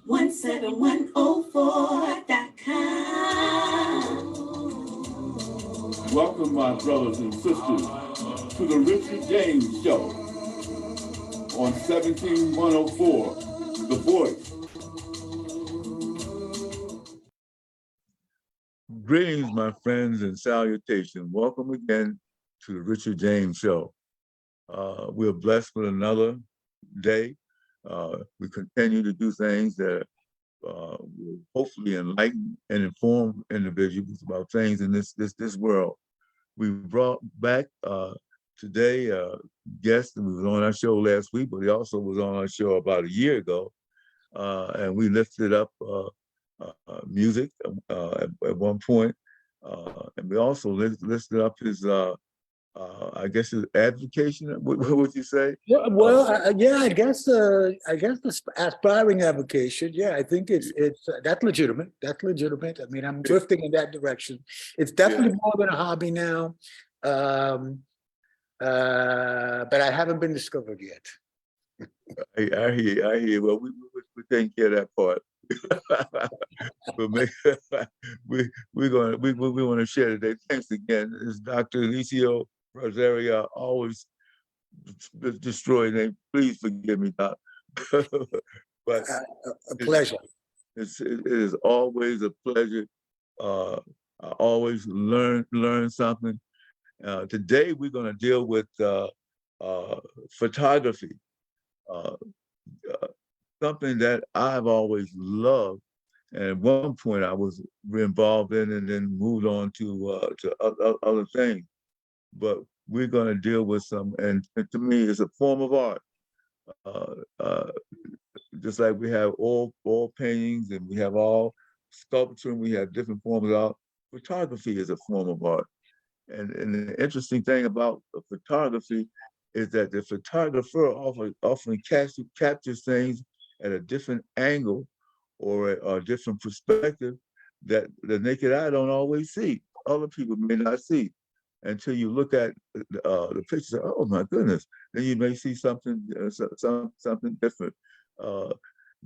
17104.com. Welcome, my brothers and sisters, to the Richard James Show on 17104, The Voice. Greetings, my friends, and salutations. Welcome again to the Richard James Show. We're blessed with another day. We continue to do things that will hopefully enlighten and inform individuals about things in this world. We brought back today a guest who was on our show last week, but he also was on our show about a year ago, and we lifted up music at one point, and we also listed up his, I guess, his advocation. What would you say? Yeah, I guess the aspiring avocation. Yeah, I think it's that's legitimate. That's legitimate. I mean, I'm drifting in that direction. It's definitely more than a hobby now, but I haven't been discovered yet. I hear. Well, we're taking care of that part. But we want to share today. Thanks again. It's Dr. Eliseo Rosario. Always destroy name. Please forgive me, Doc. But a pleasure. It is always a pleasure. I always learn something. Today we're going to deal with photography. Something that I've always loved, and at one point I was involved in, and then moved on to other things. But we're going to deal with some, and to me, it's a form of art. Just like we have all paintings, and we have all sculpture, and we have different forms of art. Photography is a form of art, and the interesting thing about photography is that the photographer often captures things at a different angle or a different perspective that the naked eye don't always see. Other people may not see until you look at the picture. Oh my goodness! Then you may see something different.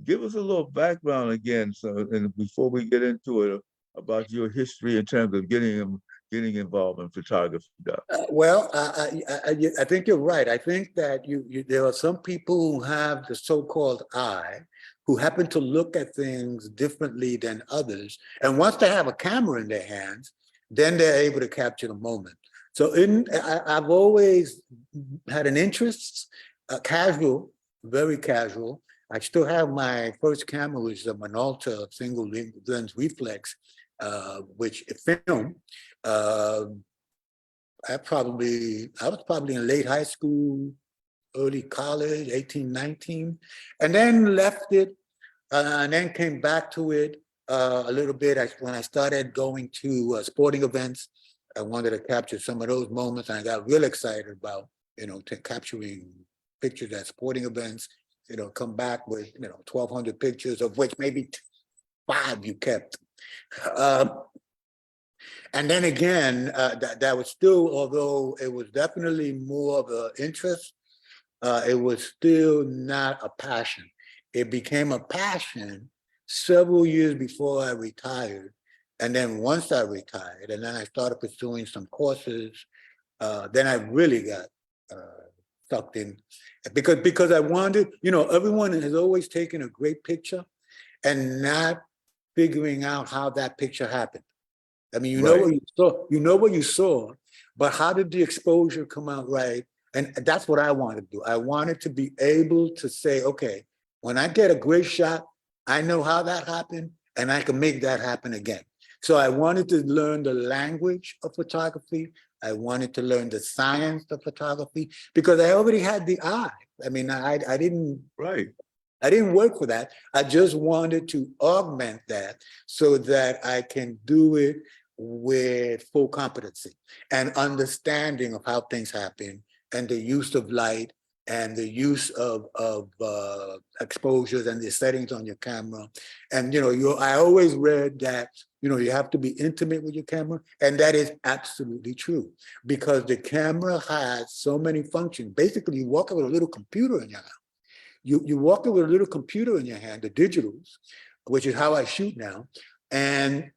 Give us a little background again, and before we get into it, about your history in terms of getting involved in photography, Doc. I think you're right. I think that there are some people who have the so-called eye, who happen to look at things differently than others. And once they have a camera in their hands, then they're able to capture the moment. So I've always had an interest, casual, very casual. I still have my first camera, which is a Minolta single lens reflex, which film. I was probably in late high school, early college, 18, 19, and then left it, and then came back to it a little bit. When I started going to sporting events, I wanted to capture some of those moments, and I got real excited about, capturing pictures at sporting events, come back with, 1,200 pictures, of which maybe 5 you kept. And then again, that was still, although it was definitely more of an interest, it was still not a passion. It became a passion several years before I retired. And then once I retired, and then I started pursuing some courses, then I really got sucked in. Because I wanted, everyone has always taken a great picture and not figuring out how that picture happened. I mean, you know what you saw, but how did the exposure come out right? And that's what I wanted to do. I wanted to be able to say, okay, when I get a great shot, I know how that happened, and I can make that happen again. So I wanted to learn the language of photography. I wanted to learn the science of photography, because I already had the eye. I mean, I didn't. Right. I didn't work for that. I just wanted to augment that so that I can do it with full competency and understanding of how things happen, and the use of light, and the use of exposures and the settings on your camera. And I always read that you have to be intimate with your camera, and that is absolutely true, because the camera has so many functions. Basically, you walk with a little computer in your house. You walk in with a little computer in your hand, the digitals, which is how I shoot now, and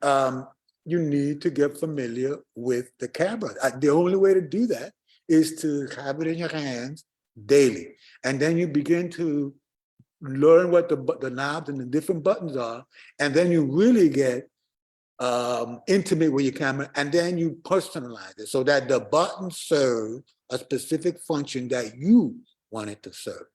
you need to get familiar with the camera. The only way to do that is to have it in your hands daily, and then you begin to learn what the knobs and the different buttons are, and then you really get intimate with your camera, and then you personalize it so that the buttons serve a specific function that you want it to serve.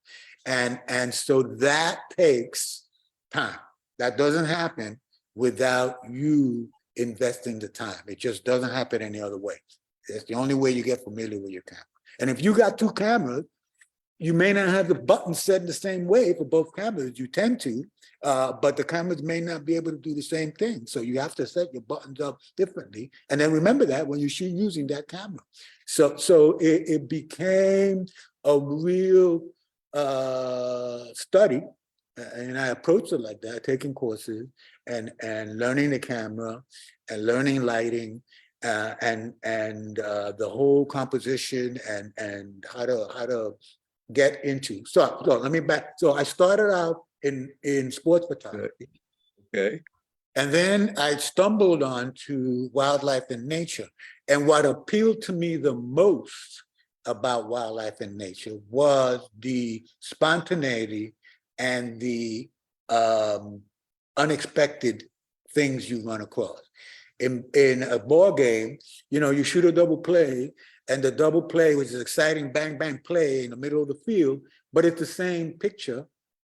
And so that takes time. That doesn't happen without you investing the time. It just doesn't happen any other way. It's the only way you get familiar with your camera. And if you got two cameras, you may not have the buttons set in the same way for both cameras. You tend to, but the cameras may not be able to do the same thing. So you have to set your buttons up differently. And then remember that when you shoot using that camera. So it became a real study. And I approached it like that, taking courses and learning the camera and learning lighting and the whole composition and how to get into. So let me back. So I started out in sports photography. Okay. And then I stumbled onto wildlife and nature. And what appealed to me the most about wildlife and nature was the spontaneity and the unexpected things you run across. In a ball game, you shoot a double play, and the double play was an exciting bang, bang play in the middle of the field, but it's the same picture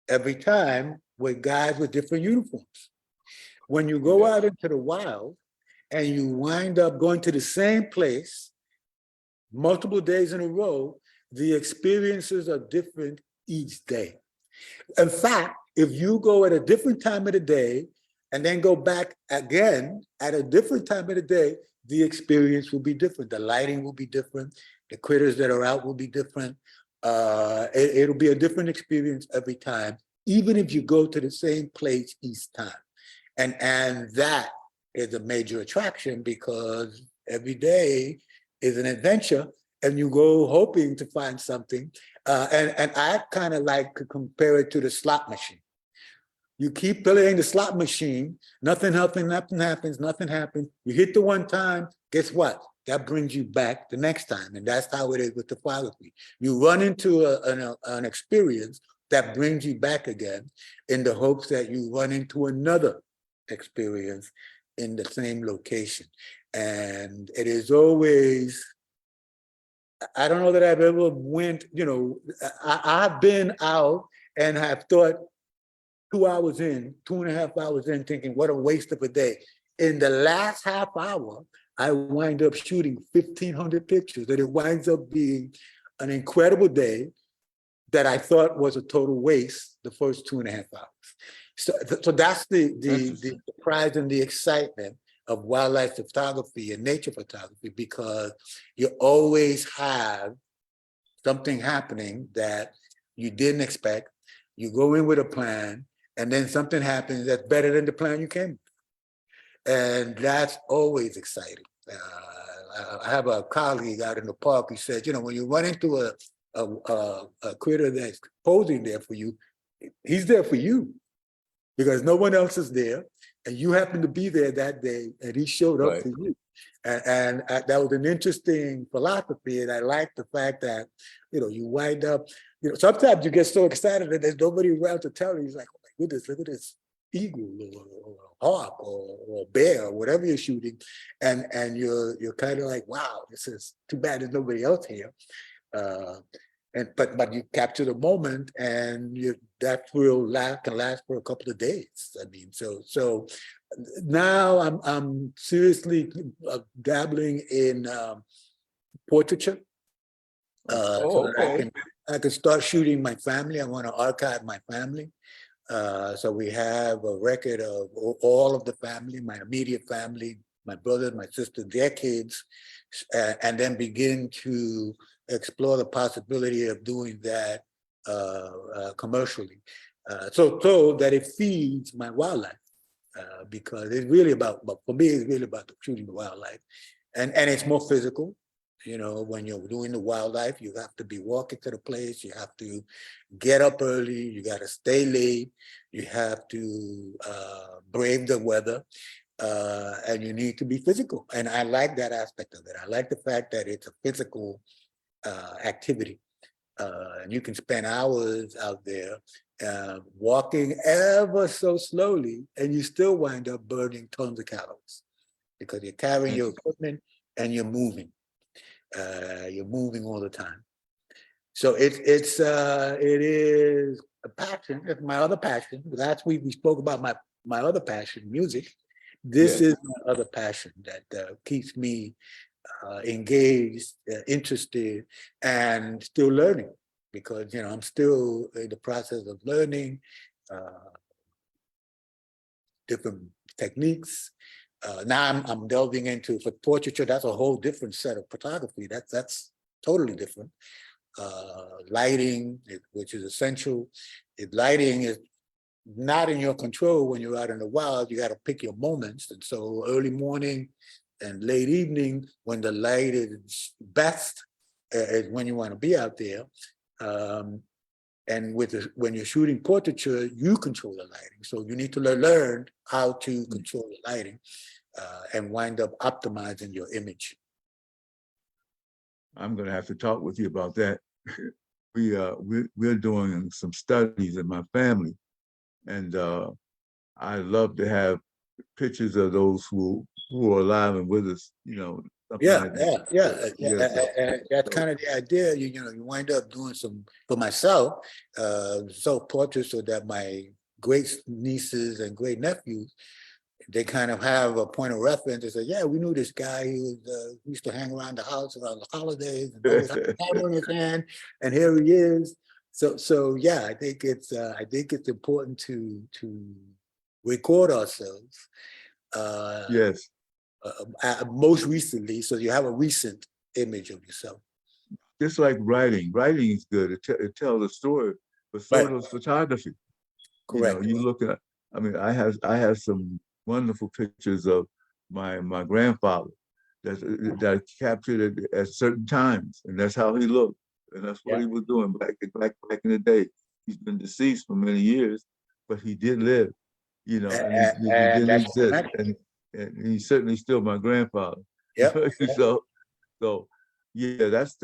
every time with guys with different uniforms. When you go out into the wild and you wind up going to the same place multiple days in a row, the experiences are different each day. In fact, if you go at a different time of the day and then go back again at a different time of the day, the experience will be different. The lighting will be different. The critters that are out will be different. It'll be a different experience every time, even if you go to the same place each time. And that is a major attraction because every day is an adventure and you go hoping to find something. And I kind of like to compare it to the slot machine. You keep playing the slot machine, nothing happens. You hit the one time, guess what? That brings you back the next time. And that's how it is with photography. You run into an experience that brings you back again in the hopes that you run into another experience in the same location. And it is always, I don't know that I've ever went, I've been out and have thought 2.5 hours in, thinking, what a waste of a day. In the last half hour, I wind up shooting 1,500 pictures, and it winds up being an incredible day that I thought was a total waste the first 2.5 hours. So that's the pride and the excitement of wildlife photography and nature photography, because you always have something happening that you didn't expect. You go in with a plan, and then something happens that's better than the plan you came with. And that's always exciting. I have a colleague out in the park who said, when you run into a critter that's posing there for you, he's there for you because no one else is there. And you happen to be there that day, and he showed up for you. And that was an interesting philosophy. And I like the fact that, you wind up, sometimes you get so excited that there's nobody around to tell you. He's like, oh my goodness, look at this eagle or hawk or bear or whatever you're shooting. And you're kind of like, wow, this is too bad there's nobody else here. But you capture the moment, and that thrill can last for a couple of days. I mean, so now I'm seriously dabbling in portraiture. Okay. I can start shooting my family. I want to archive my family. So we have a record of all of the family, my immediate family, my brother, my sister, their kids, and then begin to explore the possibility of doing that commercially. So that it feeds my wildlife, because it's really about, for me, it's really about shooting the wildlife. And it's more physical. You know, when you're doing the wildlife, you have to be walking to the place. You have to get up early. You got to stay late. You have to brave the weather. And you need to be physical. And I like that aspect of it. I like the fact that it's a physical activity. And you can spend hours out there walking ever so slowly, and you still wind up burning tons of calories because you're carrying your equipment and you're moving. You're moving all the time. So it is a passion. It's my other passion. Last week we spoke about my other passion, music. This Yes. is my other passion that keeps me engaged, interested, and still learning, because I'm still in the process of learning different techniques. Now I'm delving into, for portraiture, that's a whole different set of photography. That's totally different. Lighting, which is essential. If lighting is not in your control when you're out in the wild, you got to pick your moments. And so early morning and late evening, when the light is best, is when you want to be out there. And when you're shooting portraiture, you control the lighting. So you need to learn how to control the lighting and wind up optimizing your image. I'm going to have to talk with you about that. We're doing some studies in my family, and I love to have pictures of those who are alive and with us. Something like that. That's kind of the idea. You wind up doing some, for myself, self-portraits, so that my great nieces and great nephews, they kind of have a point of reference. They say, yeah, we knew this guy. He used to hang around the house around the holidays and always had a camera in his hand, and here he is. So yeah, I think it's important to record ourselves. Yes. Most recently, so you have a recent image of yourself. Just like writing. Writing is good. It tells a story, but so does photography. Correct. You look at. I mean, I have some wonderful pictures of my grandfather that I captured at certain times, and that's how he looked, and that's what he was doing back in the day. He's been deceased for many years, but he did live. And he didn't exist, and he's certainly still my grandfather. Yeah. So yeah, that's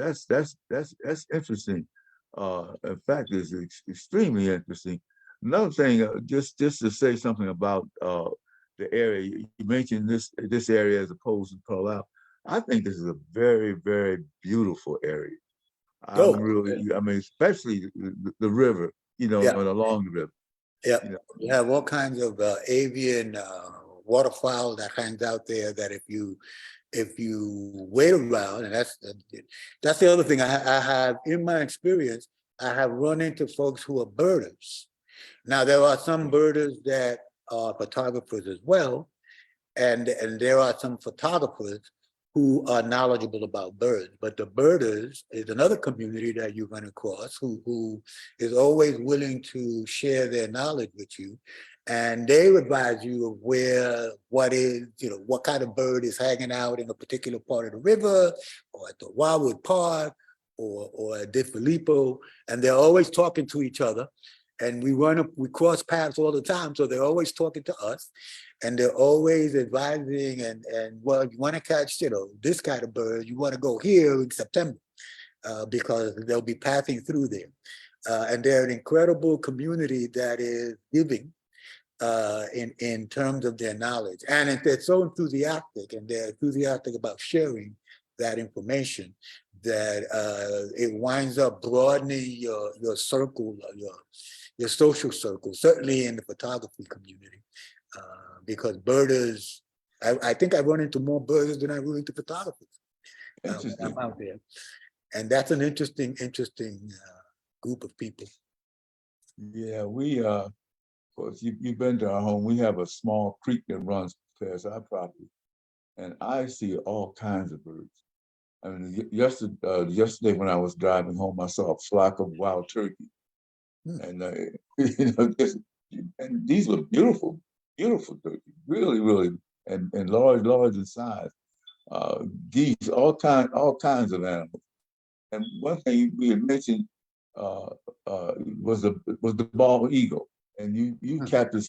interesting. In fact, it's extremely interesting. Another thing, just to say something about the area you mentioned, this area as opposed to Pearl Out. I think this is a very, very beautiful area. I mean, especially the river, and along the river. Yeah, you have all kinds of avian waterfowl that hangs out there. That if you wait around, and that's the other thing I have in my experience. I have run into folks who are birders. Now there are some birders that are photographers as well, and there are some photographers who are knowledgeable about birds. But the birders is another community that you run across who is always willing to share their knowledge with you. And they advise you of what kind of bird is hanging out in a particular part of the river, or at the Wildwood Park, or at De Filippo. And they're always talking to each other. And we cross paths all the time. So they're always talking to us. And they're always advising and well, if you want to catch, this kind of bird, you want to go here in September because they'll be passing through there. And they're an incredible community that is giving in terms of their knowledge. And they're so enthusiastic, and they're enthusiastic about sharing that information, that it winds up broadening your circle, your social circle, certainly in the photography community. Because birders, I think I run into more birders than I run into photographers when I'm out there. And that's an interesting group of people. Yeah, we, of course, you've been to our home. We have a small creek that runs past our property, and I see all kinds of birds. I mean, yesterday when I was driving home, I saw a flock of wild turkey. And and these were beautiful turkeys, really, really, and large in size. geese, all kinds of animals. And one thing we had mentioned uh, was the bald eagle, and you captured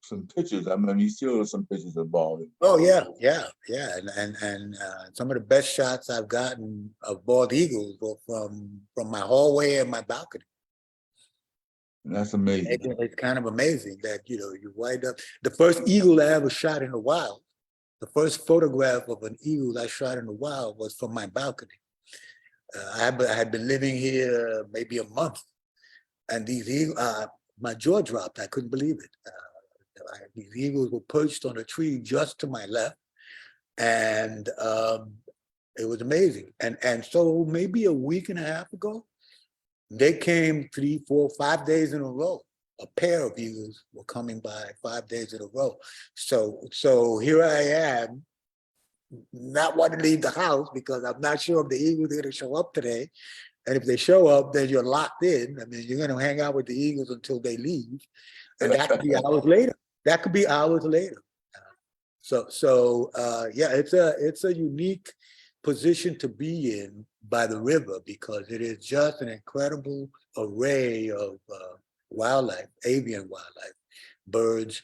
some pictures. I mean, you showed us some pictures of bald eagle. Oh yeah, yeah, yeah, and some of the best shots I've gotten of bald eagles were from my hallway and my balcony. And that's amazing. It's kind of amazing that you wind up. The first eagle I ever shot in the wild, the first photograph of an eagle I shot in the wild was from my balcony. I had been living here maybe a month, and these eagles, my jaw dropped. I couldn't believe it. These eagles were perched on a tree just to my left, and it was amazing. And so maybe a week and a half ago, they came 3, 4, 5 days in a row. A pair of eagles were coming by 5 days in a row. So here I am, not wanting to leave the house because I'm not sure if the eagles are going to show up today. And if they show up, then you're locked in. I mean, you're going to hang out with the eagles until they leave, and that could be hours later. That could be hours later. Yeah, it's a unique position to be in by the river because it is just an incredible array of wildlife, avian wildlife, birds,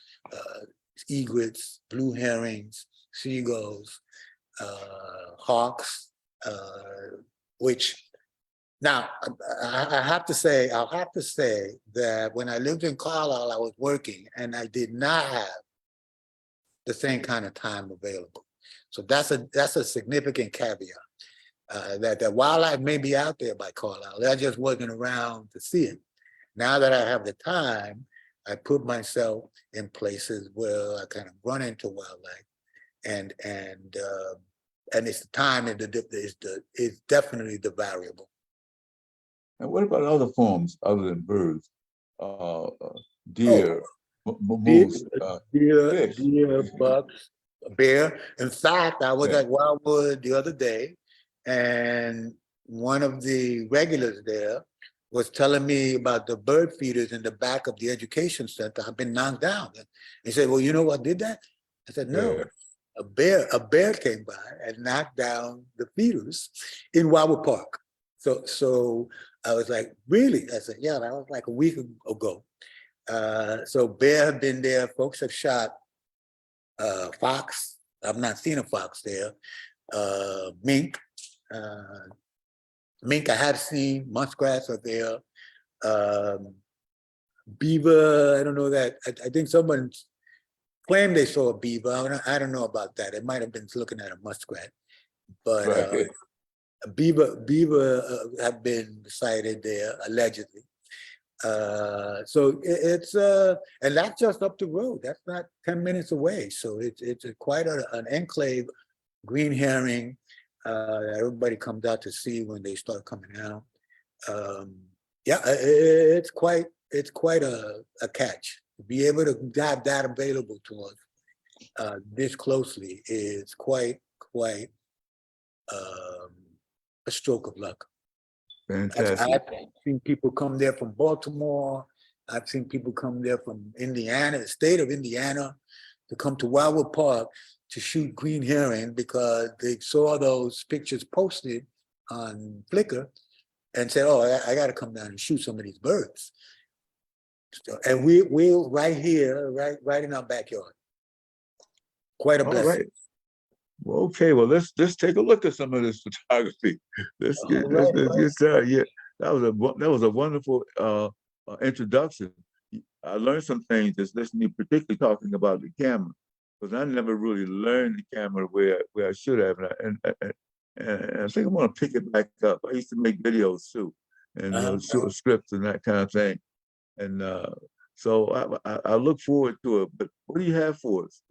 egrets, blue herrings, seagulls, hawks, which now I'll have to say that when I lived in Carlisle, I was working and I did not have the same kind of time available. So that's a significant caveat. That wildlife may be out there by Carlisle. I just wasn't around to see it. Now that I have the time, I put myself in places where I kind of run into wildlife, and it's the time is definitely the variable. And what about other forms other than birds? Deer, moose, fish. Deer, bucks, bear. In fact, I was at Wildwood the other day, and one of the regulars there was telling me about the bird feeders in the back of the education center have been knocked down. And he said, "Well, you know what did that?" I said, "No." Yeah. A bear came by and knocked down the feeders in Wildwood Park. So I was like, "Really?" I said, "Yeah, that was like a week ago." So bear have been there. Folks have shot fox. I've not seen a fox there. Mink. Mink I have seen. Muskrats are there. Beaver, I don't know that. I think someone claimed they saw a beaver. I don't know about that. It might have been looking at a muskrat. But Right. beaver have been sighted there, allegedly. So it's and that's just up the road. That's not 10 minutes away. So it's quite an enclave. Green herring, everybody comes out to see when they start coming out. Yeah, it's quite a catch. To be able to have that available to us this closely is quite a stroke of luck. Fantastic. I've seen people come there from Baltimore. I've seen people come there from Indiana, the state of Indiana, to come to Wildwood Park to shoot green herring because they saw those pictures posted on Flickr and said, "Oh, I got to come down and shoot some of these birds." So, and we're right here, right in our backyard. Quite a All blessing. right. Well, okay. Well, let's take a look at some of this photography. Let's get started. Yeah, that was a wonderful introduction. I learned some things just listening, particularly talking about the camera, because I never really learned the camera where I should have, and I think I'm gonna pick it back up. I used to make videos too, and short scripts and that kind of thing, and so I look forward to it. But what do you have for us?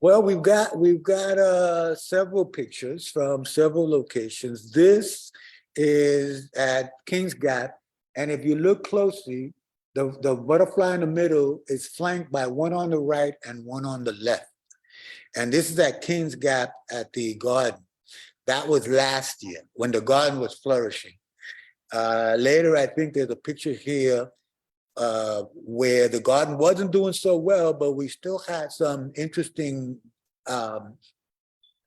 Well, we've got several pictures from several locations. This is at Kings Gap, and if you look closely, the butterfly in the middle is flanked by one on the right and one on the left. And this is at Kings Gap at the garden. That was last year when the garden was flourishing. Later, I think there's a picture here where the garden wasn't doing so well, but we still had some interesting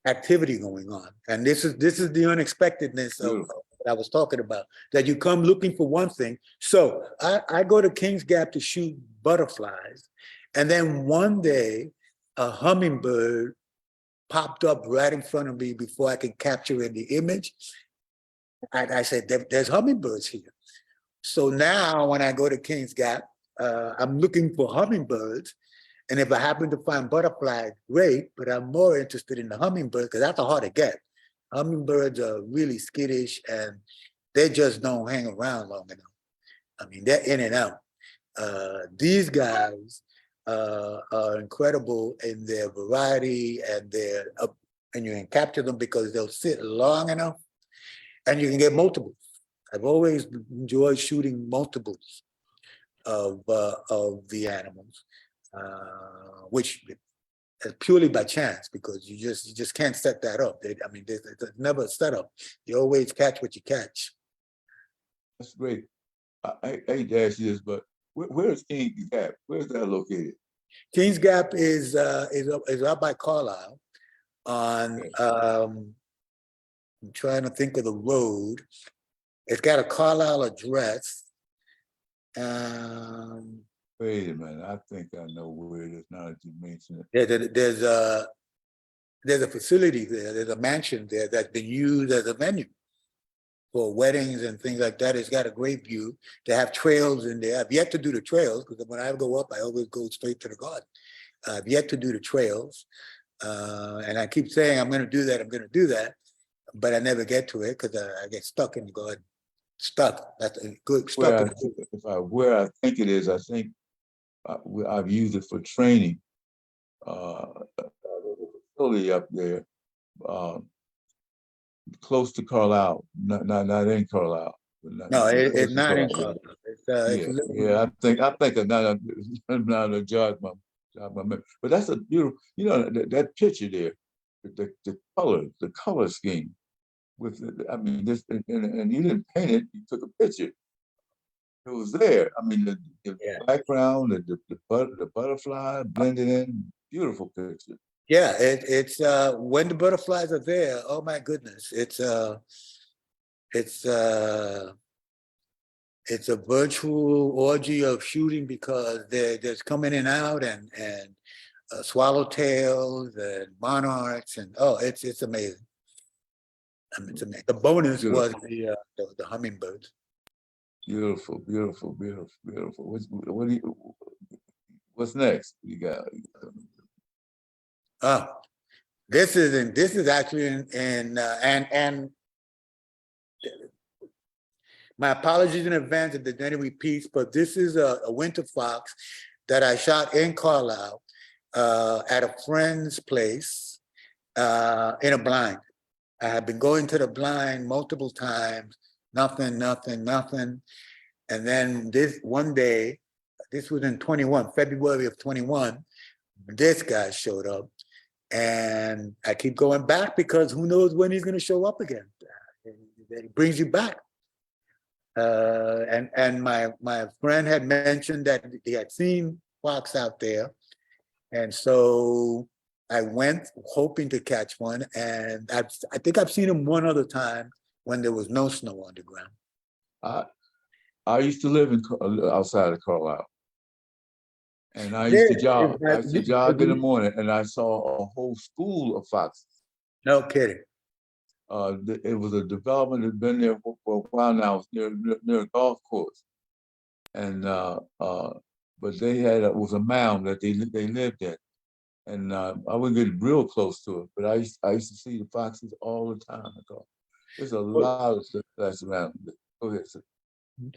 activity going on. And this is the unexpectedness of Beautiful. what I was talking about, that you come looking for one thing. So I go to King's Gap to shoot butterflies. And then one day, a hummingbird popped up right in front of me before I could capture in the image. I said, there's hummingbirds here. So now when I go to King's Gap, I'm looking for hummingbirds. And if I happen to find butterflies, great, but I'm more interested in the hummingbird because that's hard to get. Hummingbirds are really skittish and they just don't hang around long enough. I mean, they're in and out. These guys are incredible in their variety and and you can capture them because they'll sit long enough and you can get multiples. I've always enjoyed shooting multiples of the animals, which is purely by chance because you just can't set that up. I mean, there's never a setup. You always catch what you catch. That's great. I hate to ask you this, but where's King's Gap? Where's that located? King's Gap is up by Carlisle on. Okay. I'm trying to think of the road. It's got a Carlisle address. Wait a minute. I think I know where it is now that you mention it. There's a facility there. There's a mansion there that's been used as a venue for weddings and things like that. It's got a great view. They have trails in there. I've yet to do the trails because when I go up, I always go straight to the garden. I've yet to do the trails. And I keep saying, I'm going to do that. But I never get to it because I get stuck in the garden. Stuck. That's a good stuck. Where I think it is, I think I've used it for training. Facility up there, close to Carlisle, not in Carlisle. No, it's not in Carlisle. I think of now the jog my memory. But that's a beautiful, that picture there, the color scheme. I mean, this and you didn't paint it, you took a picture. It was there. I mean, the background, the butterfly blended in, beautiful picture. Yeah, it's when the butterflies are there. Oh my goodness, it's a virtual orgy of shooting because they're just coming in and out and swallowtails and monarchs and it's amazing. I mean, it's amazing. The bonus was the hummingbirds. Beautiful. What's next? You got. Oh, this is actually and my apologies in advance if there's any repeats, but this is a winter fox that I shot in Carlisle at a friend's place in a blind. I have been going to the blind multiple times, nothing. And then this one day, this was in February of 21, this guy showed up. And I keep going back because who knows when he's going to show up again. It brings you back. And my friend had mentioned that he had seen fox out there. And so I went hoping to catch one. And I think I've seen him one other time when there was no snow on the ground. I used to live outside of Carlisle. And I used to jog. In the morning, and I saw a whole school of foxes. No kidding. It was a development that had been there for a while now, near a golf course, and but it was a mound that they lived in, and I wouldn't get real close to it, but I used to see the foxes all the time. There's a lot of stuff that's around. Go ahead, sir.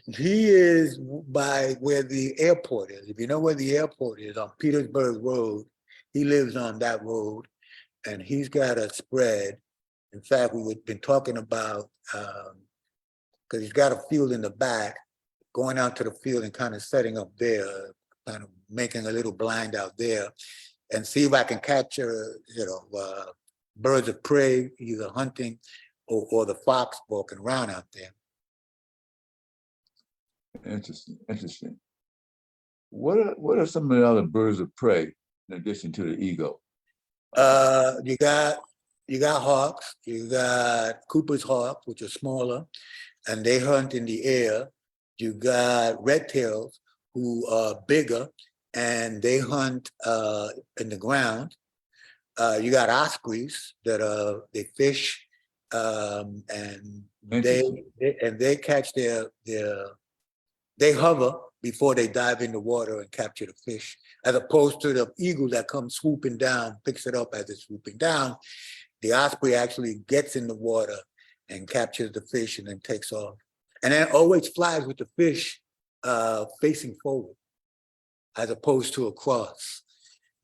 He is by where the airport is. If you know where the airport is, on Petersburg Road, he lives on that road, and he's got a spread. In fact, we've been talking about, because he's got a field in the back, going out to the field and kind of setting up there, kind of making a little blind out there, and see if I can capture, birds of prey, either hunting or the fox walking around out there. Interesting. What are some of the other birds of prey in addition to the eagle? You got you got hawks, you got Cooper's hawk, which are smaller, and they hunt in the air. You got red tails, who are bigger, and they hunt in the ground. You got ospreys that they fish, and Interesting. they catch they hover before they dive in the water and capture the fish, as opposed to the eagle that comes swooping down, picks it up as it's swooping down. The osprey actually gets in the water and captures the fish and then takes off. And then always flies with the fish facing forward, as opposed to across.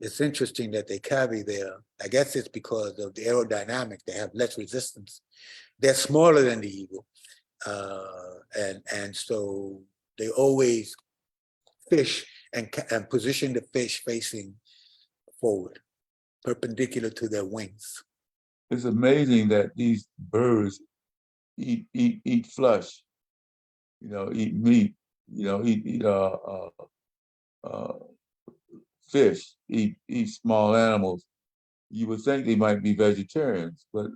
It's interesting that they carry their, I guess it's because of the aerodynamics, they have less resistance. They're smaller than the eagle. And so they always fish and position the fish facing forward, perpendicular to their wings. It's amazing that these birds eat flesh, eat meat, eat fish, eat small animals. You would think they might be vegetarians, but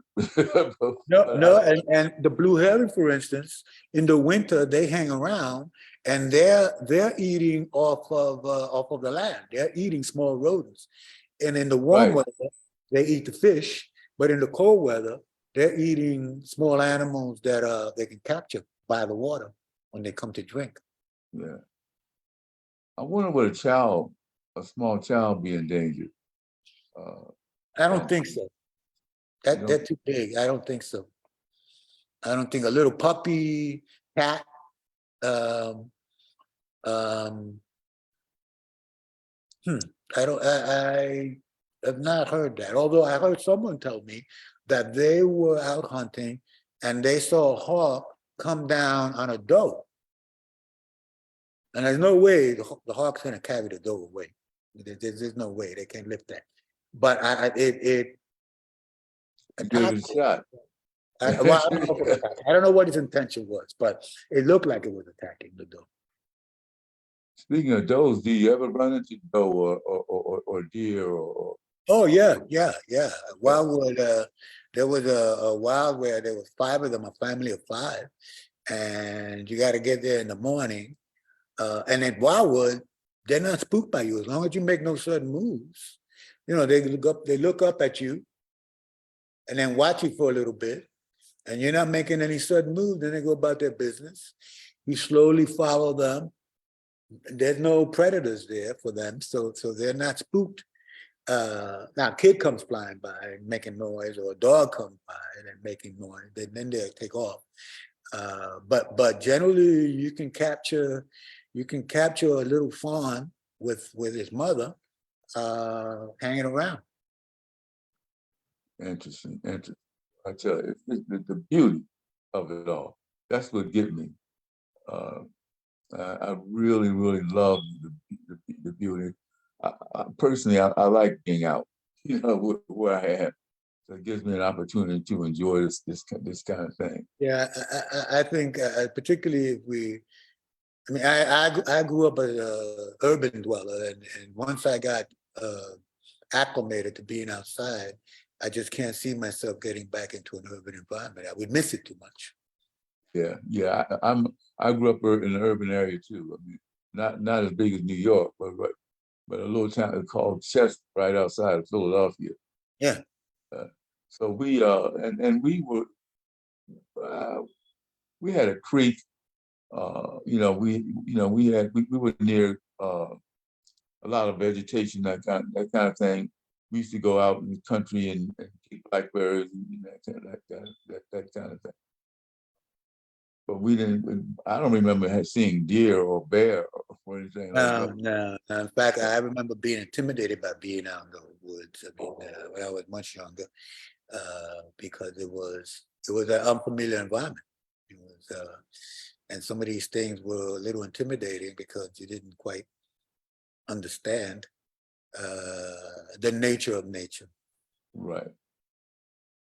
No, and the blue heron, for instance, in the winter they hang around and they're eating off of the land. They're eating small rodents, and in the warm right, weather they eat the fish, but in the cold weather they're eating small animals that they can capture by the water when they come to drink. yeah. I wonder would a small child, be endangered? Uh, I don't and think so. you They're know, too big. I don't think so. I don't think a little puppy cat. Um, um, hmm, I have not heard that. Although I heard someone tell me that they were out hunting and they saw a hawk come down on a doe. And there's no way the hawk's going to carry the doe away. There's no way they can lift that. But it give it attacked. a shot. Well, I don't know if it attacked. I don't know what his intention was, but it looked like it was attacking the doe. Speaking of does, do you ever run into doe or deer or Oh yeah. yeah, Wildwood, there was a wild where there was 5 of them, a family of 5, and you got to get there in the morning. And at Wildwood, they're not spooked by you as long as you make no sudden moves. They look up at you, and then watch you for a little bit, and you're not making any sudden moves. Then they go about their business. You slowly follow them. There's no predators there for them, so they're not spooked. Now a kid comes flying by and making noise, or a dog comes by and making noise, then they'll take off. But generally you can capture a little fawn with his mother hanging around. interesting, interesting. I tell you, the beauty of it all. That's what get me. Uh, I really, really love the beauty. Personally, I like being out, where I am. So it gives me an opportunity to enjoy this kind of thing. Yeah, I think particularly if I grew up as an urban dweller, and once I got acclimated to being outside, I just can't see myself getting back into an urban environment. I would miss it too much. Yeah. I grew up in an urban area too. I mean, not as big as New York, but a little town called Chester, right outside of Philadelphia. Yeah. So and we had a creek. We were near a lot of vegetation, that kind of thing. We used to go out in the country and get blackberries and that kind of thing. But we didn't. I don't remember seeing deer or bear or anything like that. No. In fact, I remember being intimidated by being out in the woods. I mean, when I was much younger, because it was an unfamiliar environment. It was, and some of these things were a little intimidating because you didn't quite understand the nature of nature. Right.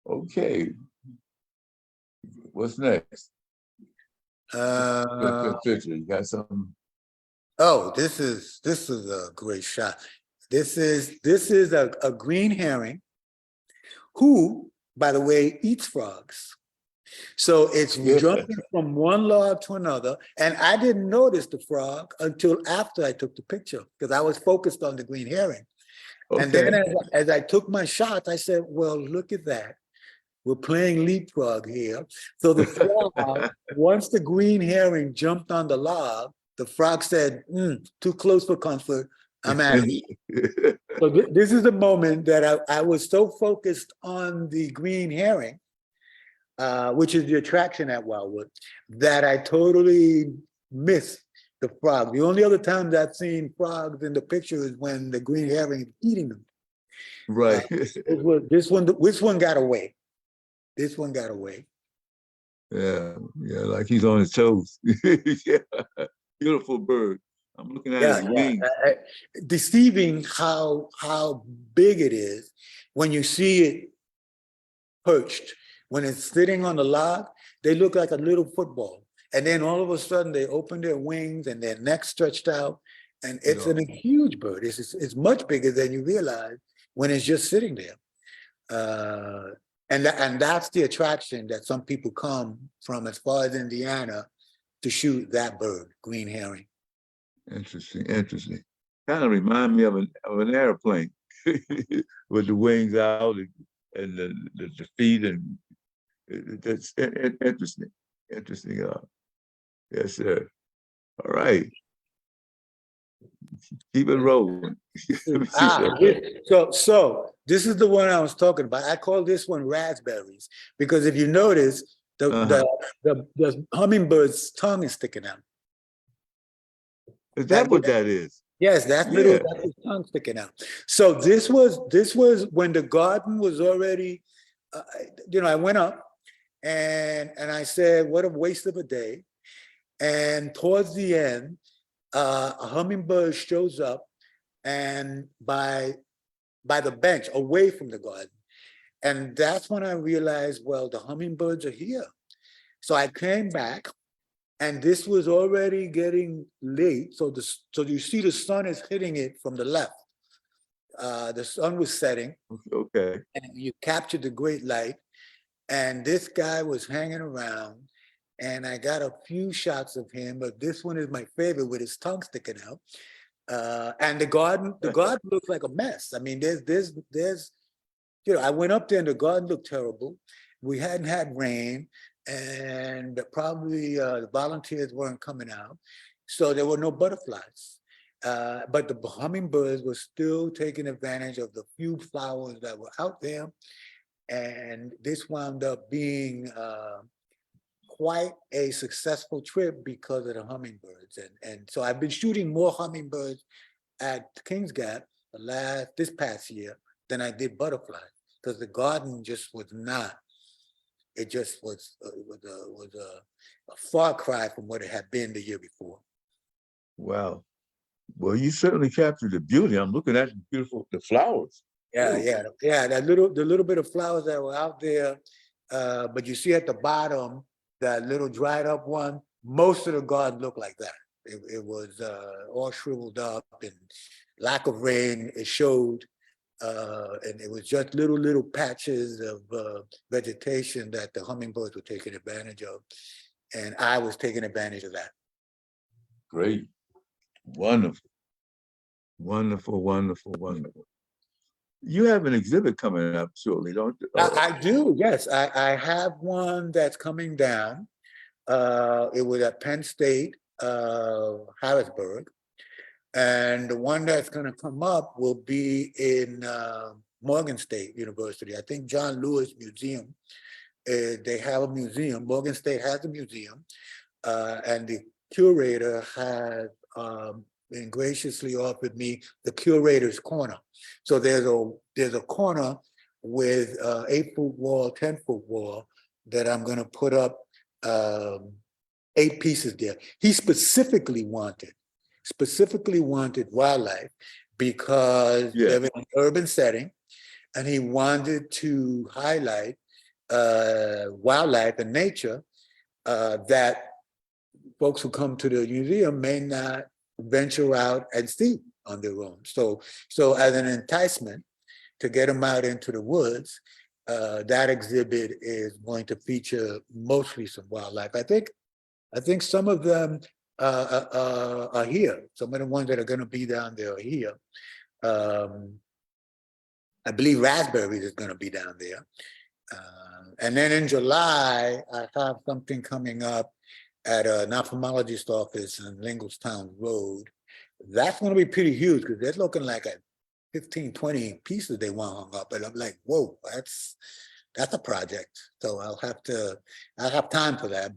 Okay. What's next? Uh, Picture. You got something? oh, this is a great shot. This is a green herring who by the way, eats frogs. So it's jumping from one log to another. And I didn't notice the frog until after I took the picture because I was focused on the green herring. And then Okay. as I took my shots, I said, well, look at that. We're playing leapfrog here. So the frog, once the green herring jumped on the log, the frog said, too close for comfort. I'm out of here. So this is the moment that I was so focused on the green herring, which is the attraction at Wildwood, that I totally missed the frog. The only other time that I've seen frogs in the picture is when the green herring is eating them. Right. This one got away. This one got away. Yeah, yeah, like he's on his toes. Yeah, beautiful bird. I'm looking at Yeah, his yeah. wings. Deceiving how big it is when you see it perched. When it's sitting on the log, they look like a little football. And then all of a sudden they open their wings and their neck stretched out. And it's Yeah. a huge bird. It's much bigger than you realize when it's just sitting there. And that's the attraction that some people come from as far as Indiana to shoot that bird, green herring. Interesting, interesting. Kind of remind me of an airplane with the wings out and the feet and that's interesting. Interesting. Yes, sir. All right. Keep it rolling. Let me see something. So this is the one I was talking about. I call this one raspberries because if you notice, the hummingbird's tongue is sticking out. Is that what that is? Yes, that's Yeah. that's his tongue sticking out. So this was when the garden was already, I went up and I said, what a waste of a day. And towards the end, a hummingbird shows up and by the bench away from the garden. And that's when I realized, well, the hummingbirds are here. So I came back and this was already getting late. So you see the sun is hitting it from the left. The sun was setting. Okay. And you captured the great light. And this guy was hanging around. And I got a few shots of him, but this one is my favorite with his tongue sticking out. And the garden looks like a mess. I mean, there's I went up there and the garden looked terrible. We hadn't had rain and probably the volunteers weren't coming out. So there were no butterflies. But the hummingbirds were still taking advantage of the few flowers that were out there. And this wound up being quite a successful trip because of the hummingbirds. And so I've been shooting more hummingbirds at Kings Gap this past year than I did butterflies because the garden just was not. It just was a far cry from what it had been the year before. Wow. Well, you certainly captured the beauty. I'm looking at the flowers. Yeah, yeah. The little bit of flowers that were out there, but you see at the bottom that little dried up one. Most of the garden looked like that. It was all shriveled up and lack of rain. It showed, and it was just little patches of vegetation that the hummingbirds were taking advantage of, and I was taking advantage of that. Great, wonderful, wonderful, wonderful, wonderful. You have an exhibit coming up shortly, don't you? I do, yes. I have one that's coming down. It was at Penn State, Harrisburg. And the one that's going to come up will be in Morgan State University. I think John Lewis Museum. They have a museum. Morgan State has a museum. And the curator has been graciously offered me the curator's corner. So there's a corner with 8-foot wall, 10-foot wall that I'm going to put up 8 pieces there. He specifically wanted wildlife because they're in an urban setting, and he wanted to highlight wildlife and nature that folks who come to the museum may not venture out and see on their own. So as an enticement to get them out into the woods, that exhibit is going to feature mostly some wildlife. I think some of them are here. Some of the ones that are going to be down there are here. I believe raspberries is going to be down there. And then in July, I have something coming up at an ophthalmologist office in Lingelstown Road. That's going to be pretty huge because they're looking like at 15, 20 pieces they want hung up. And I'm like, whoa, that's a project. So I'll have time for that.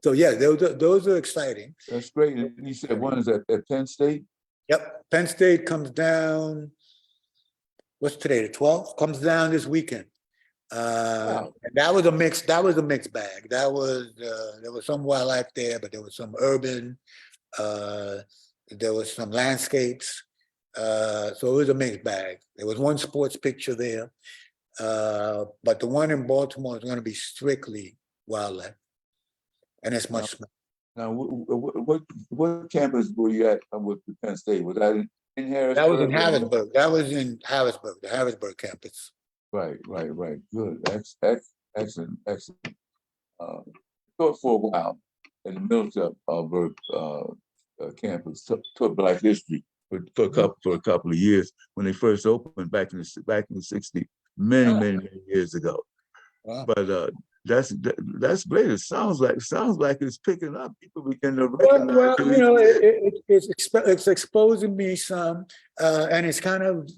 So yeah, those are exciting. That's great. And you said one is at Penn State? Yep. Penn State comes down, what's today, the 12th? Comes down this weekend. Wow. And that was a mixed bag. There was some wildlife there, but there was some urban, there was some landscapes. So it was a mixed bag. There was one sports picture there. But the one in Baltimore is going to be strictly wildlife. And it's much smaller. Now, what campus were you at with the Penn State? Was that in Harrisburg? That was in Harrisburg. That was in Harrisburg, the Harrisburg campus. Right. Good. Excellent. Thought for a while in the Middletown campus, taught Black history for a couple of years when they first opened back in the '60s, many years ago. Wow. But that's great. It sounds like it's picking up. People begin to recognize. Well, you know, it's exposing me some, and it's kind of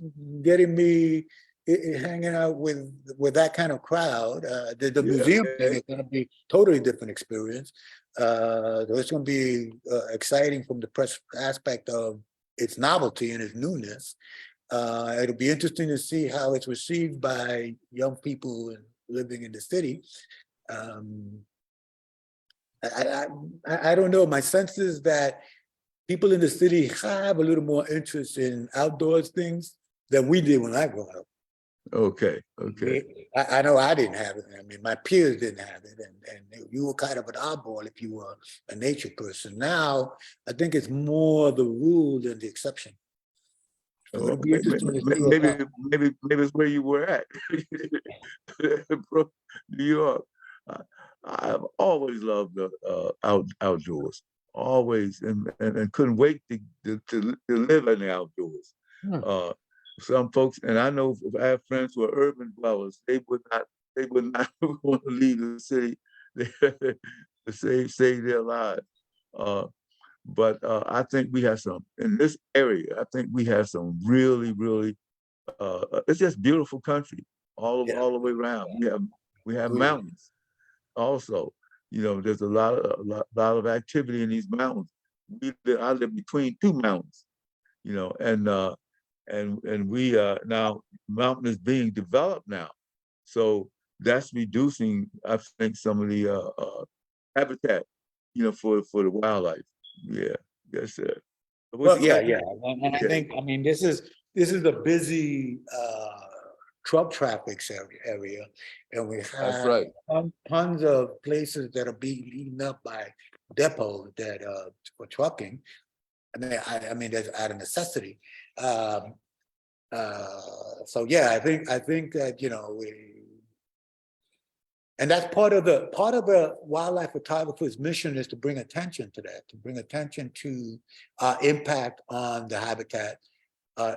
getting me hanging out with that kind of crowd. The museum thing is going to be totally different experience. So it's going to be exciting from the press aspect of its novelty and its newness. It'll be interesting to see how it's received by young people living in the city. I don't know. My sense is that people in the city have a little more interest in outdoors things than we did when I grew up. Okay. I know I didn't have it. I mean, my peers didn't have it, and you were kind of an oddball if you were a nature person. Now, I think it's more the rule than the exception. So it'll be interesting to see. Maybe it's where you were at, New York. I've always loved the outdoors, always, and couldn't wait to live in the outdoors. Some folks, and I know I have friends who are urban dwellers. They would not want to leave the city to save their lives. But I think we have some in this area. I think we have some really, it's just beautiful country all the way around. We have mountains also. You know, there's a lot of activity in these mountains. I live between two mountains. You know, and we now mountain is being developed now, so that's reducing, I think, some of the habitat, you know, for the wildlife. Yeah, yes, sir. Well, yeah, and I think, I mean, this is a busy truck traffic area, and we have tons of places that are being eaten up by depots that for trucking. I mean, that's out of necessity. So yeah, I think that, you know, and that's part of the wildlife photographer's mission, is to bring attention to that, to bring attention to impact on the habitat,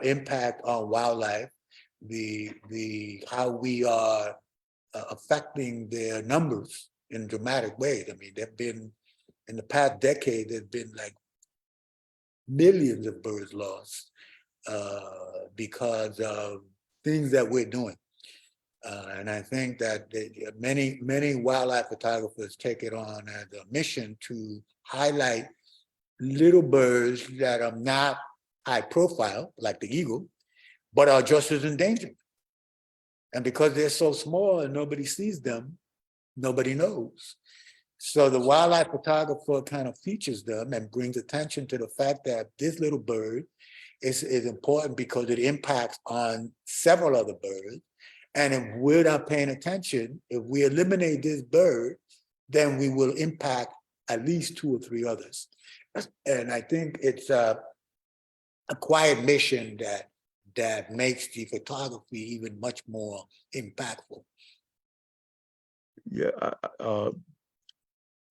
impact on wildlife, the how we are affecting their numbers in dramatic ways. I mean, there've been, in the past decade, there's been like millions of birds lost because of things that we're doing. And I think that many wildlife photographers take it on as a mission to highlight little birds that are not high profile, like the eagle, but are just as endangered. And because they're so small and nobody sees them, nobody knows. So the wildlife photographer kind of features them and brings attention to the fact that this little bird is important because it impacts on several other birds. And if we're not paying attention, if we eliminate this bird, then we will impact at least 2 or 3 others. And I think it's a quiet mission that that makes the photography even much more impactful. Yeah,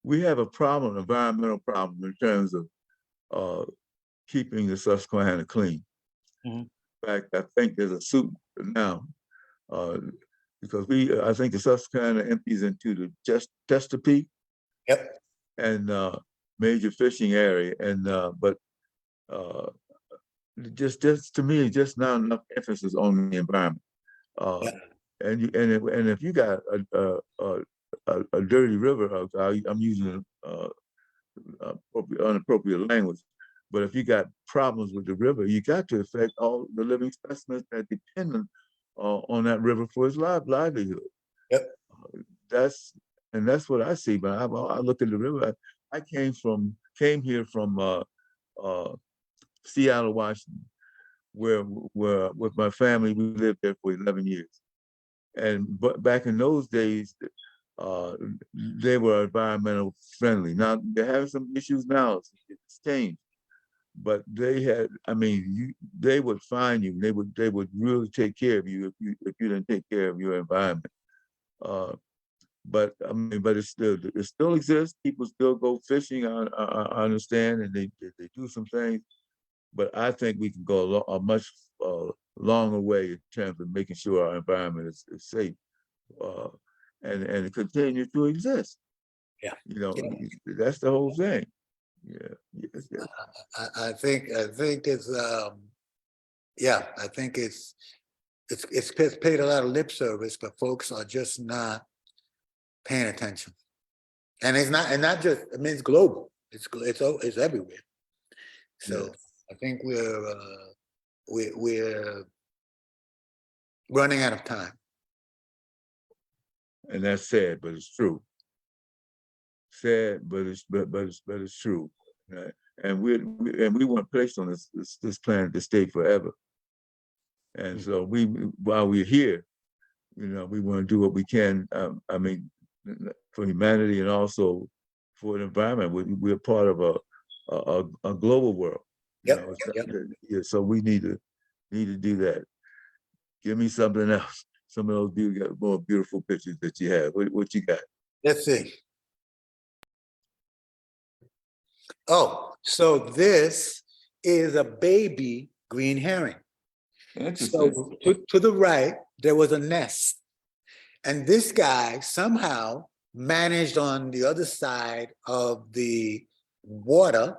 we have a problem, environmental problem in terms of keeping the Susquehanna clean. Mhm. In fact, I think there's a suit now uh, because I think the Susquehanna empties into the Chesapeake Yep. and major fishing area, and but uh, just to me, just not enough emphasis on the environment. Uh, Yeah. and if you got a dirty river, I'm using unappropriate language, but if you got problems with the river, you got to affect all the living specimens that depend on that river for its livelihood. Yep. That's what I see. But I look at the river. I came here from uh, Seattle, Washington, where with my family we lived there for 11 years. But back in those days, uh, they were environmental friendly. Now they're having some issues now. It's changed, but they had. I mean, they would find you. They would really take care of you if you didn't take care of your environment. Uh, but I mean, but it still exists. People still go fishing. I understand, and they do some things. But I think we can go a much longer way in terms of making sure our environment is safe uh, and continue to exist. Yeah. You know, Yeah. that's the whole thing. Yeah. Yes, yes. I think it's yeah, I think it's paid a lot of lip service, but folks are just not paying attention. And it's not just, I mean, it's global. It's everywhere. So Yes. I think we're running out of time. And that's sad, but it's true. Sad, but it's true. Right? And we weren't placed on this planet to stay forever. And so while we're here, you know, we want to do what we can. I mean, for humanity and also for the environment. We're part of a global world. You Yep. know, Yep. yeah, so we need to do that. Give me something else. Some of those more beautiful pictures that you have. What you got? Let's see. Oh, so this is a baby green herring. Interesting. So to the right, there was a nest. And this guy somehow managed on the other side of the water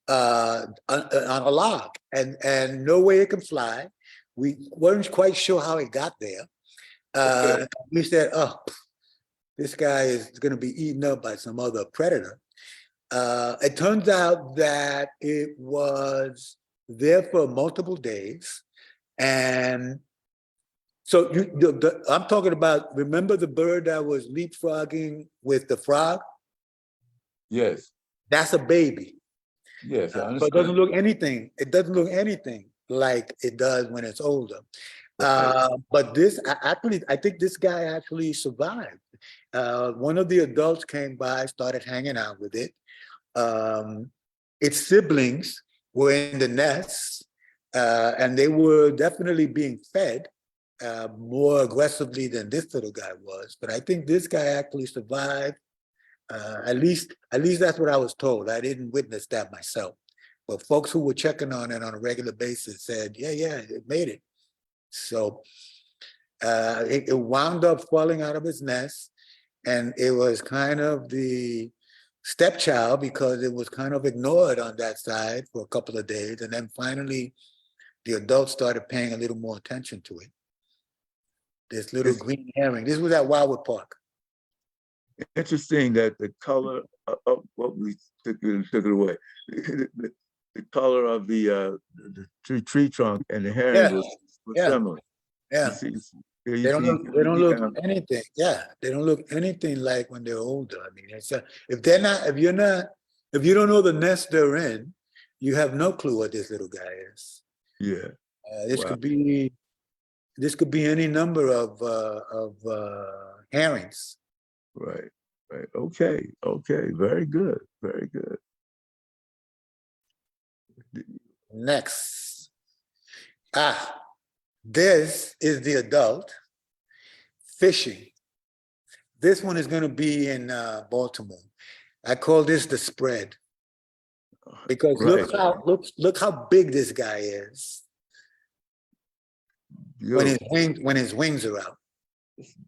on a log, and no way it can fly. We weren't quite sure how it got there. Okay. We said, oh, this guy is going to be eaten up by some other predator. It turns out that it was there for multiple days. And so I'm talking about, remember the bird that was leapfrogging with the frog? Yes. That's a baby. Yes, I So understand. it doesn't look anything like it does when it's older. Right. But I think this guy actually survived. One of the adults came by, started hanging out with it. Its siblings were in the nest, and they were definitely being fed more aggressively than this little guy was. But I think this guy actually survived. At least that's what I was told. I didn't witness that myself. But folks who were checking on it on a regular basis said, yeah, it made it. So it wound up falling out of its nest, and it was kind of the stepchild because it was kind of ignored on that side for a couple of days. And then finally, the adults started paying a little more attention to it. This little It's green herring. This was at Wildwood Park. interesting that the color of what we took it away. The color of the tree trunk and the herring Yeah, was yeah, similar. You yeah. see, here you see They don't look yeah, anything. Yeah, they don't look anything like when they're older. I mean, it's if you don't know the nest they're in, you have no clue what this little guy is. yeah. This Wow. could be any number of herrings. Right. Right. Okay. Okay. Very good. Very good. Next, This is the adult fishing. This one is going to be in Baltimore. I call this the spread because Right. look how big this guy is Beautiful. when his wings are out.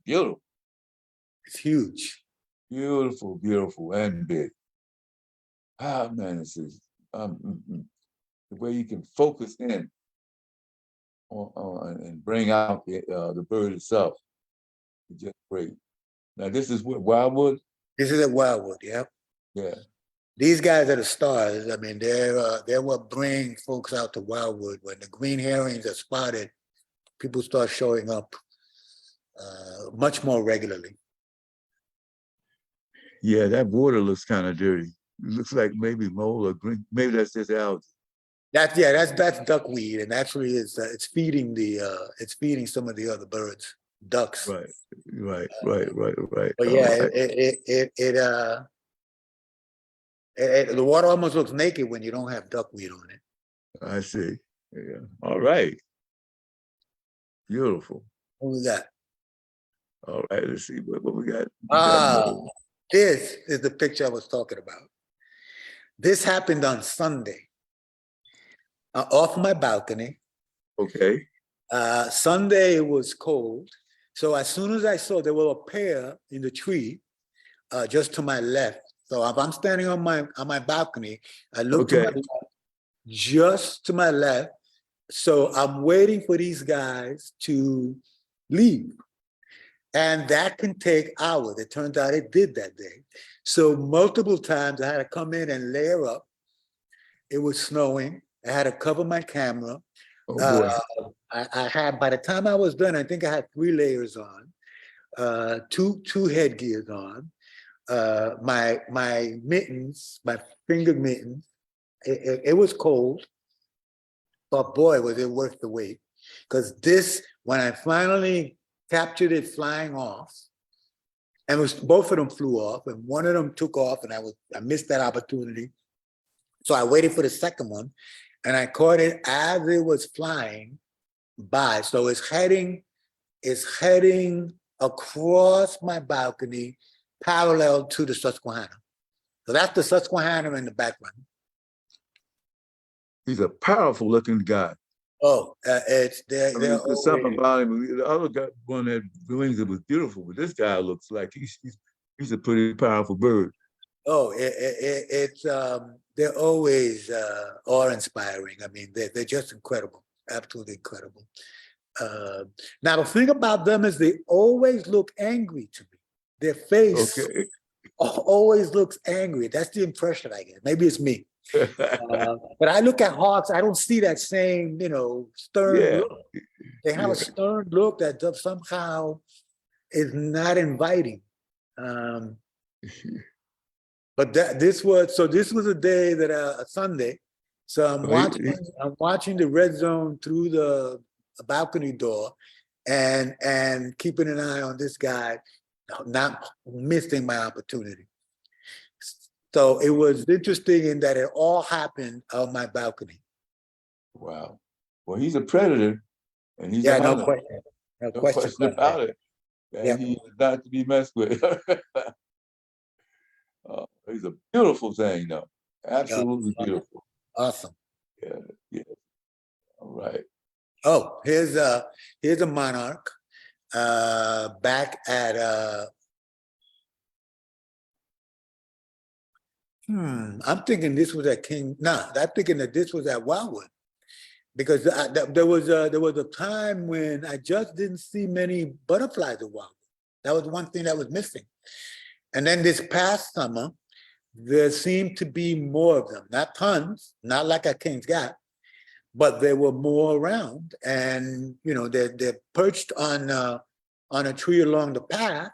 Beautiful. It's huge. Beautiful, beautiful, and big. Ah, man, this is the way you can focus in on and bring out the bird itself. It's just great. Now, this is what Wildwood. This is at Wildwood. Yeah. Yeah, These guys are the stars. I mean, they're what bring folks out to Wildwood. When the green herrings are spotted, people start showing up much more regularly. yeah. That water looks kind of dirty. It looks like maybe mold or green. Maybe that's just algae. That's duckweed, and actually it's feeding some of the other birds, ducks. Right, right. But All yeah, right. the water almost looks naked when you don't have duckweed on it. I see. Yeah. All right. Beautiful. What we got? All right. Let's see what we got. We got Ah, more. this is the picture I was talking about. This happened on Sunday. Off my balcony. Okay. Sunday it was cold. So as soon as I saw there were a pair in the tree just to my left. So if I'm standing on my balcony, I look to my Okay. left, just to my left. So I'm waiting for these guys to leave. And that can take hours. It turns out it did that day. So multiple times I had to come in and layer up. It was snowing. I had to cover my camera. Oh boy. I had, by the time I was done, I think I had 3 layers on, two headgears on, my mittens, my finger mittens. It was cold, but boy, was it worth the wait. Because this, when I finally captured it flying off, and both of them flew off, and one of them took off, and I missed that opportunity. So I waited for the second one, and I caught it as it was flying by. So it's heading across my balcony, parallel to the Susquehanna. So that's the Susquehanna in the background. He's a powerful looking guy. Oh, I mean, they're there's something always, about him. The other guy, one had wings that was beautiful, but this guy looks like he's a pretty powerful bird. they're always awe-inspiring. I mean, they're just incredible, absolutely incredible. Now the thing about them is they always look angry to me. Their face Okay. always looks angry. That's the impression I get. Maybe it's me. But I look at hawks, I don't see that same, stern Yeah. look. They have Yeah. a stern look that somehow is not inviting. But this was a day that a Sunday. So I'm watching the red zone through the balcony door, and keeping an eye on this guy, not missing my opportunity. So it was interesting in that it all happened on my balcony. Wow. Well, he's a predator and he's a Yeah, no hunter. question. No No question question about that. about it. And Yeah. he is not to be messed with. He's a beautiful thing, though. Absolutely beautiful. Awesome. Yeah. Yeah. All right. Oh, here's a monarch back at I'm thinking this was at King. No, I'm thinking that this was at Wildwood, because there was a time when I just didn't see many butterflies at Wildwood. That was one thing that was missing. And then this past summer, there seemed to be more of them. Not tons, not like at King's Gap, but there were more around. And they're perched on a tree along the path,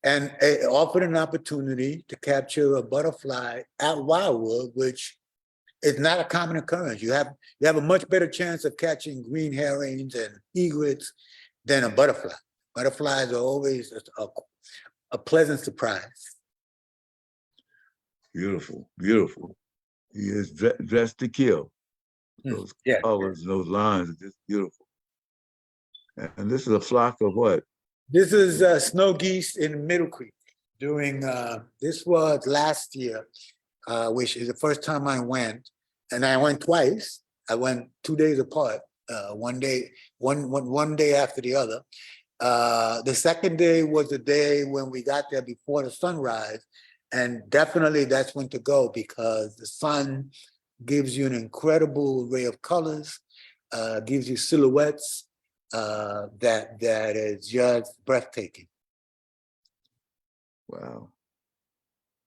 and it offered an opportunity to capture a butterfly at Wildwood, which is not a common occurrence. You have a much better chance of catching green herrings and egrets than a butterfly. Butterflies are always a pleasant surprise. Beautiful. Beautiful. He is dressed to kill. Those Yeah. colors and those lines are just beautiful. And this is a flock of what? This is snow geese in Middle Creek. During this was last year, which is the first time I went, and I went twice. I went 2 days apart. One day after the other. The second day was the day when we got there before the sunrise, and definitely that's when to go because the sun gives you an incredible array of colors, gives you silhouettes that is just breathtaking. Wow.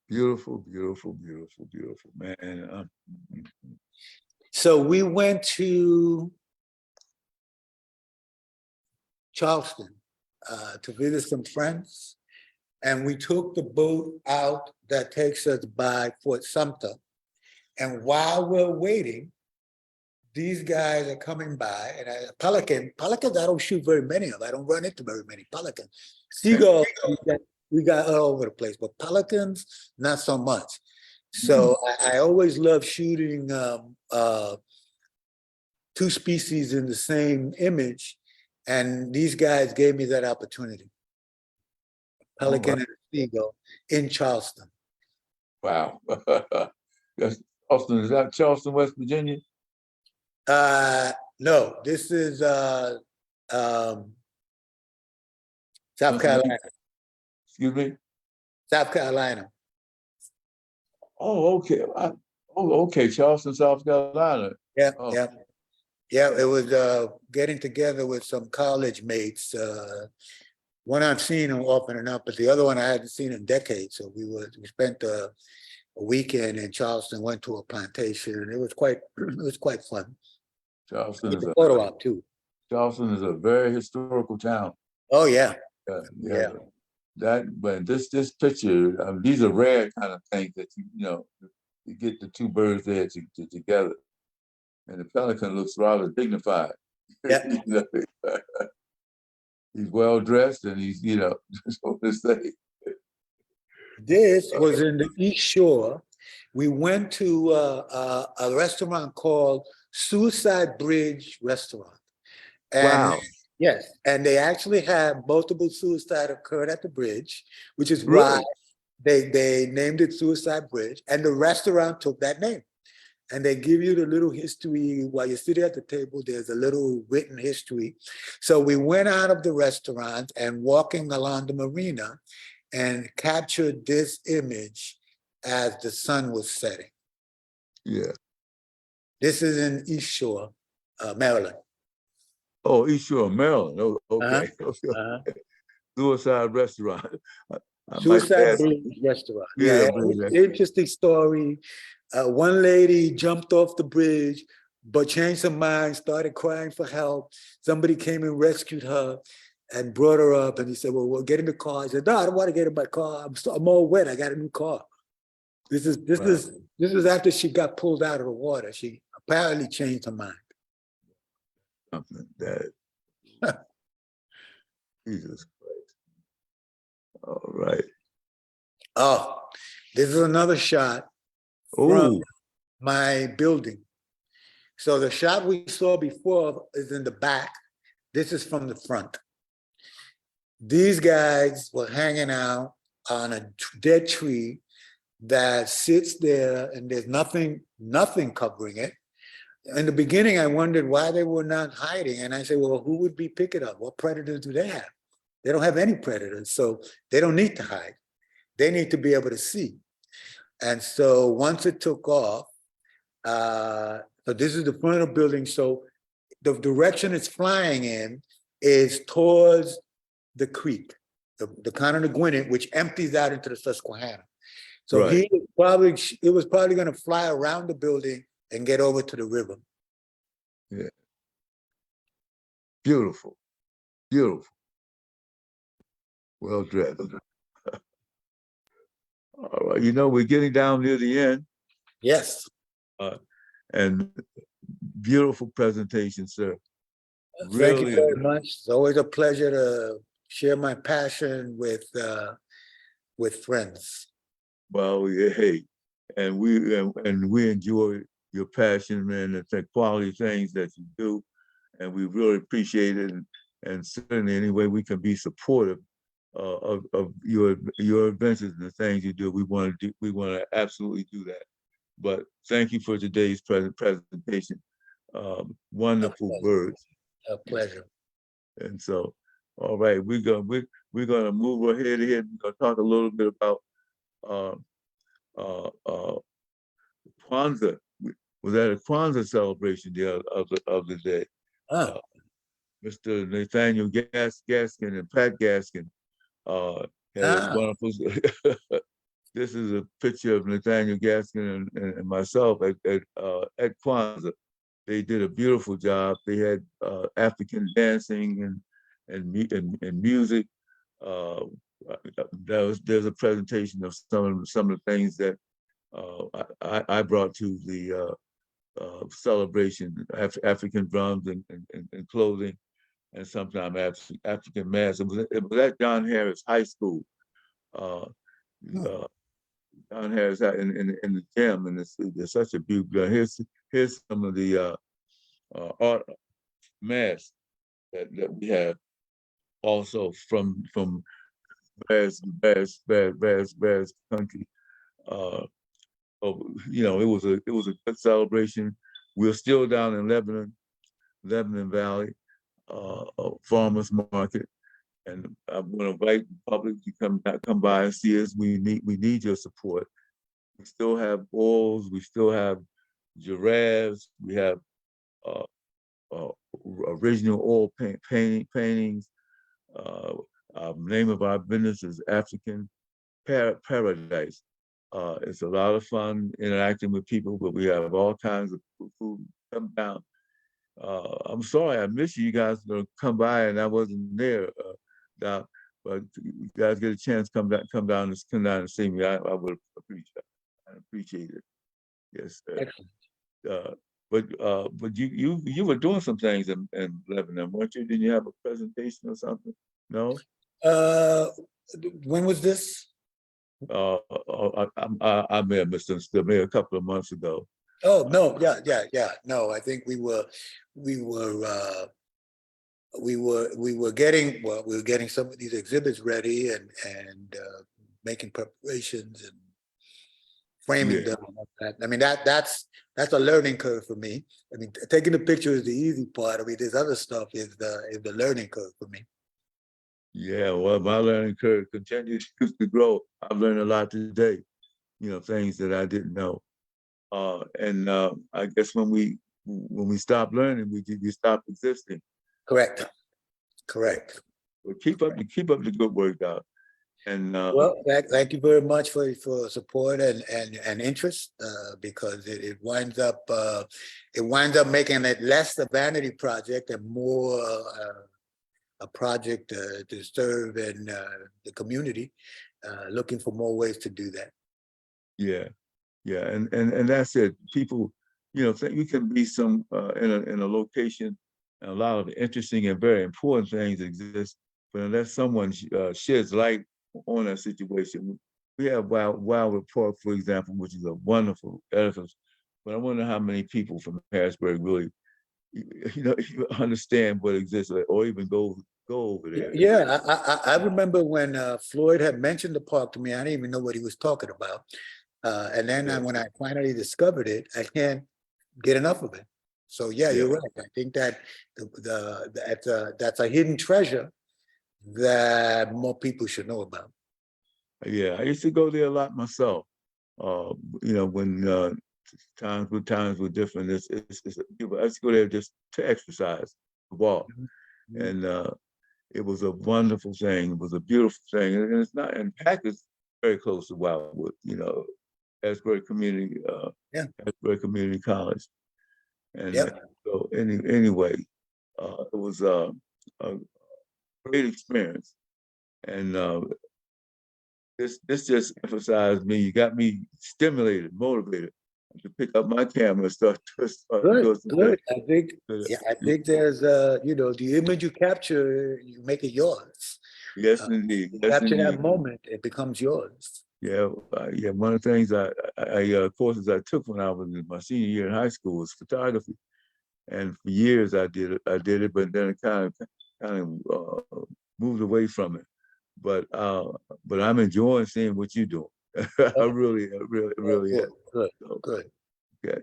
Beautiful, beautiful, beautiful, beautiful, man. So we went to Charleston to visit some friends, and we took the boat out that takes us by Fort Sumter. And while we're waiting, these guys are coming by, and pelicans, I don't shoot very many of. I don't run into very many pelicans. Seagulls, we got all over the place, but pelicans, not so much. So I always love shooting two species in the same image, and these guys gave me that opportunity. Pelican and seagull in Charleston. Wow. Charleston, is that Charleston, West Virginia? No, this is South Carolina. Excuse me? South Carolina. Oh, okay. Okay, Charleston, South Carolina. Yeah, Oh. yeah. Yeah, it was getting together with some college mates. One I've seen often enough, but the other one I hadn't seen in decades. So we spent a weekend in Charleston, went to a plantation, and it was quite fun. Charleston is a photo op too. Charleston is a very historical town. Oh yeah. Yeah. But this picture, these are rare kind of things that you get the two birds there together. And the pelican looks rather dignified. Yeah. He's well dressed and he's, so to say. This was in the East Shore. We went to a restaurant called Suicide Bridge Restaurant. And wow. Yes, and they actually had multiple suicide occurred at the bridge, which is Really? why they named it Suicide Bridge, and the restaurant took that name. And they give you the little history while you're sitting at the table. There's a little written history. So we went out of the restaurant and walking along the marina and captured this image as the sun was setting. Yeah. This is in East Shore, Maryland. Oh, East Shore, Maryland. Oh, okay. Suicide restaurant. Suicide Bridge Restaurant. Yeah, interesting story. One lady jumped off the bridge, but changed her mind, started crying for help. Somebody came and rescued her and brought her up. And he said, well, we'll get in the car. I said, no, I don't want to get in my car. I'm all wet. I got a new car. This is after she got pulled out of the water. She apparently changed her mind. Something that Jesus Christ. All right. Oh, this is another shot from my building. So the shot we saw before is in the back. This is from the front. These guys were hanging out on a dead tree that sits there and there's nothing covering it. In the beginning, I wondered why they were not hiding. And I said, well, who would be picking up? What predators do they have? They don't have any predators, so they don't need to hide. They need to be able to see. And so once it took off, so this is the front of the building. So the direction it's flying in is towards the creek, the Connequin, which empties out into the Susquehanna. So it was probably going to fly around the building and get over to the river. Yeah. Beautiful. Beautiful. Well dressed. All right. We're getting down near the end. Yes. And beautiful presentation, sir. Thank you very much. It's always a pleasure to share my passion with friends. Well, hey, and we enjoy your passion, man, and the quality things that you do, and we really appreciate it. and certainly any way we can be supportive of your adventures and the things you do. We want to do. We want to absolutely do that. But thank you for today's presentation. A Wonderful pleasure. words. A pleasure. And so, all right, we're gonna move ahead here. We're gonna talk a little bit about uh, uh, Kwanzaa. We was at a Kwanzaa celebration of the day. Ah, Uh, Mr. Nathaniel Gaskin and Pat Gaskin had a ah, wonderful. This is a picture of Nathaniel Gaskin and myself at Kwanzaa. They did a beautiful job. They had African dancing and music. Uh, there's a presentation of some of the things that I brought to the celebration: African drums and clothing, and sometimes African masks. It was at John Harris High School. Uh, hmm. uh, John Harris out in the gym, and it's such a beautiful. Here's some of the art masks that we have also from various country. Uh, it was a good celebration. We're still down in Lebanon Valley, farmers market, and I want to invite the public to come by and see us. We need your support. We still have bulls. We still have giraffes. We have uh, uh, original oil paintings. Uh, name of our business is African Paradise. It's a lot of fun interacting with people, but we have all kinds of food. Come down. I'm sorry I missed you. You guys gonna come by and I wasn't there. Down, but you guys get a chance, come down and see me. I would appreciate it. Yes, sir. Excellent. Uh, but you were doing some things in Lebanon, weren't you? Didn't you have a presentation or something? No. Uh, when was this? I may have misunderstood. Maybe a couple of months ago. Oh, no, yeah. No, I think we were, we were getting some of these exhibits ready and making preparations and framing Yeah, them. And all that. I mean, that's a learning curve for me. I mean, taking the picture is the easy part. I mean, this other stuff is the learning curve for me. yeah. Well, my learning curve continues to grow. I've learned a lot today. Things that I didn't know. And I guess when we stop learning, we stop existing. Correct. Yeah. Correct. But keep up the good work, Doc. And Well, thank you very much for support and interest, because it winds up making it less a vanity project and more a project to serve in the community. Looking for more ways to do that. yeah, yeah, and that's it. People, think we can be some in a location, and a lot of interesting and very important things exist. But unless someone sheds light on that situation, we have Wildwood Park, for example, which is a wonderful edifice. But I wonder how many people from Harrisburg really, even understand what exists or even go over there. Yeah, I remember when Floyd had mentioned the park to me. I didn't even know what he was talking about. And then Yeah, when I finally discovered it, I can't get enough of it. So yeah, yeah, you're right. I think that that's a hidden treasure that more people should know about. yeah. I used to go there a lot myself. Uh, when times were different. I used to go there just to exercise, to walk, Mhm. and it was a wonderful thing. It was a beautiful thing, and it's not. And Pack is very close to Wildwood. Yeah. Asbury Community College, and Yep. so anyway, it was a great experience, and this just emphasized me. You got me stimulated, motivated to pick up my camera and start Good. doing some Good. things. I think. Uh, Yeah. I think there's the image you capture, you make it yours. Yes, Uh, indeed. you Yes, capture that indeed. moment, it becomes yours. Yeah, yeah. One of the things courses I took when I was in my senior year in high school was photography, and for years I did it. But then it kind kind of moved away from it. But I'm enjoying seeing what you're doing. I really Good, am. good, So, good. okay.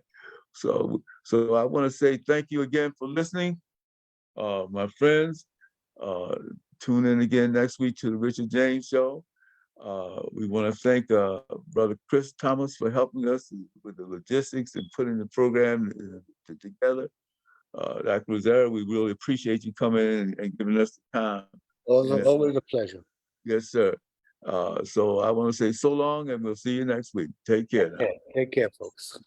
So I want to say thank you again for listening, my friends. Tune in again next week to the Richard James Show. We want to thank Brother Chris Thomas for helping us with the logistics and putting the program together. Dr. Rosario, we really appreciate you coming in and giving us the time. And, Always a pleasure. yes, sir. So I want to say so long, and we'll see you next week. Take care now. Take care, folks.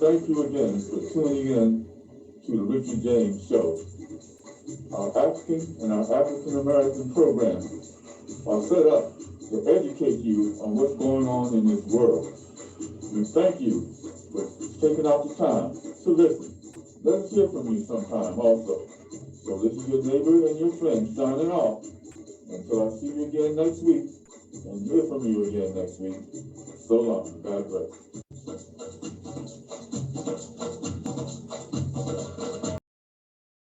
Thank you again for tuning in to the Richard James Show. Our African and our African American programs are set up to educate you on what's going on in this world. And thank you for taking out the time to listen. Let's hear from you sometime also. So this is your neighbor and your friend signing off. Until I see you again next week and hear from you again next week. So long. God bless.